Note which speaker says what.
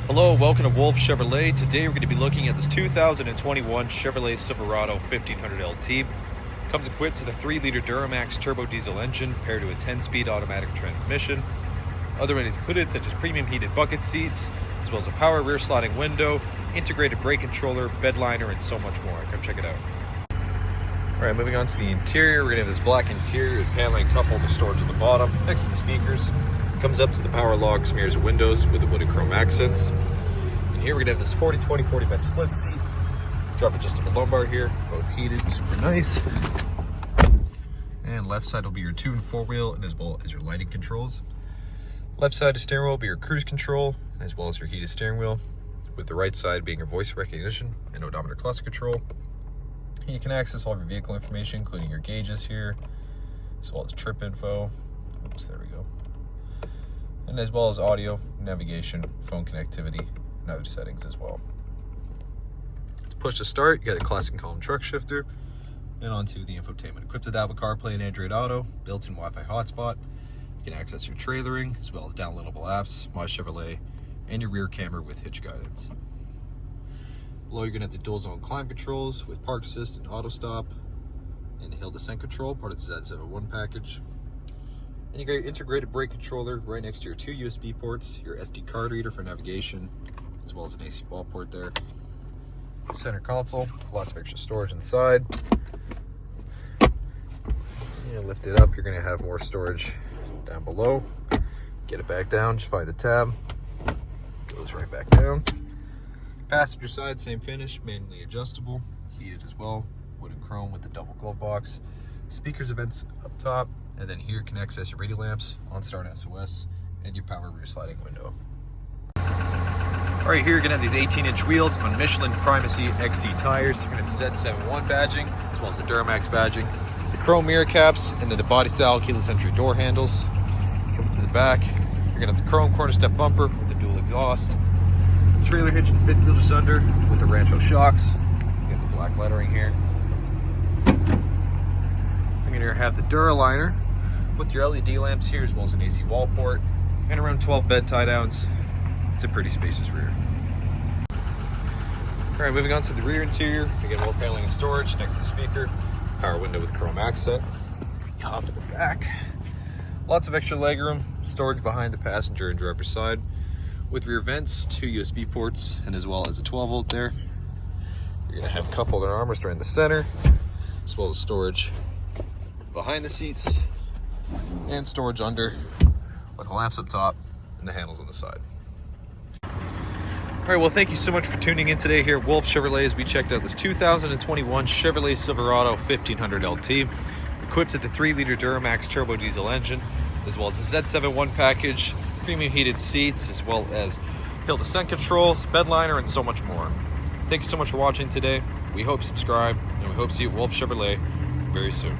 Speaker 1: Hello, welcome to Wolfe Chevrolet. Today we're going to be looking at this 2021 Chevrolet Silverado 1500 LT. Comes equipped with a 3-liter Duramax turbo diesel engine paired to a 10-speed automatic transmission. Other amenities included such as premium heated bucket seats, as well as a power rear sliding window, integrated brake controller, bed liner, and so much more. Come check it out. Alright, moving on to the interior. We're going to have this black interior with paneling coupled with storage at the bottom, next to the speakers. Comes up to the power locks, mirrors and windows with the wood and chrome accents. And here we're gonna have this 40-20-40 bed split seat. Drop adjustable lumbar here, both heated, super nice. And left side will be your 2- and 4-wheel, and as well as your lighting controls. Left side of the steering wheel will be your cruise control, as well as your heated steering wheel, with the right side being your voice recognition and odometer cluster control. And you can access all of your vehicle information, including your gauges here, as well as trip info. Oops, there we go. And as well as audio, navigation, phone connectivity, and other settings as well. To push to start, you got a classic column truck shifter, and onto the infotainment. Equipped with Apple CarPlay and Android Auto, built-in Wi-Fi hotspot. You can access your trailering, as well as downloadable apps, My Chevrolet, and your rear camera with hitch guidance. Below, you're gonna have the dual zone climate controls with park assist and auto stop, and hill descent control, part of the CU176513A package. And you got your integrated brake controller right next to your 2 USB ports, your SD card reader for navigation, as well as an AC wall port there. Center console, lots of extra storage inside. And lift it up, you're gonna have more storage down below. Get it back down, just find the tab. Goes right back down. Passenger side, same finish, manually adjustable, heated as well, wood and chrome with the double glove box. Speakers events up top. And then here you can access your radio lamps, OnStar and SOS, and your power rear sliding window. All right, here you're gonna have these 18-inch wheels on Michelin Primacy XC tires. You're gonna have the Z71 badging, as well as the Duramax badging, the chrome mirror caps, and then the body style keyless entry door handles. Coming to the back, you're gonna have the chrome corner step bumper with the dual exhaust, trailer hitch and 5th wheel just under with the Rancho shocks. You got the black lettering here. You're gonna have the Duraliner with your LED lamps here, as well as an AC wall port, and around 12 bed tie downs. It's a pretty spacious rear. All right, moving on to the rear interior. Again, more paneling and storage next to the speaker. Power window with chrome accent. You hop at the back. Lots of extra legroom, storage behind the passenger and driver's side, with rear vents, 2 USB ports, and as well as a 12-volt there. You're gonna have cup holder armrest right in the center, as well as storage behind the seats, and storage under with the lamps up top and the handles on the side. All right, well, thank you so much for tuning in today here at Wolfe Chevrolet as we checked out this 2021 Chevrolet Silverado 1500 LT, equipped with the 3-liter Duramax turbo diesel engine, as well as the Z71 package, premium heated seats, as well as hill descent controls, bed liner, and so much more. Thank you so much for watching today. We hope you subscribe, and we hope to see you at Wolfe Chevrolet very soon.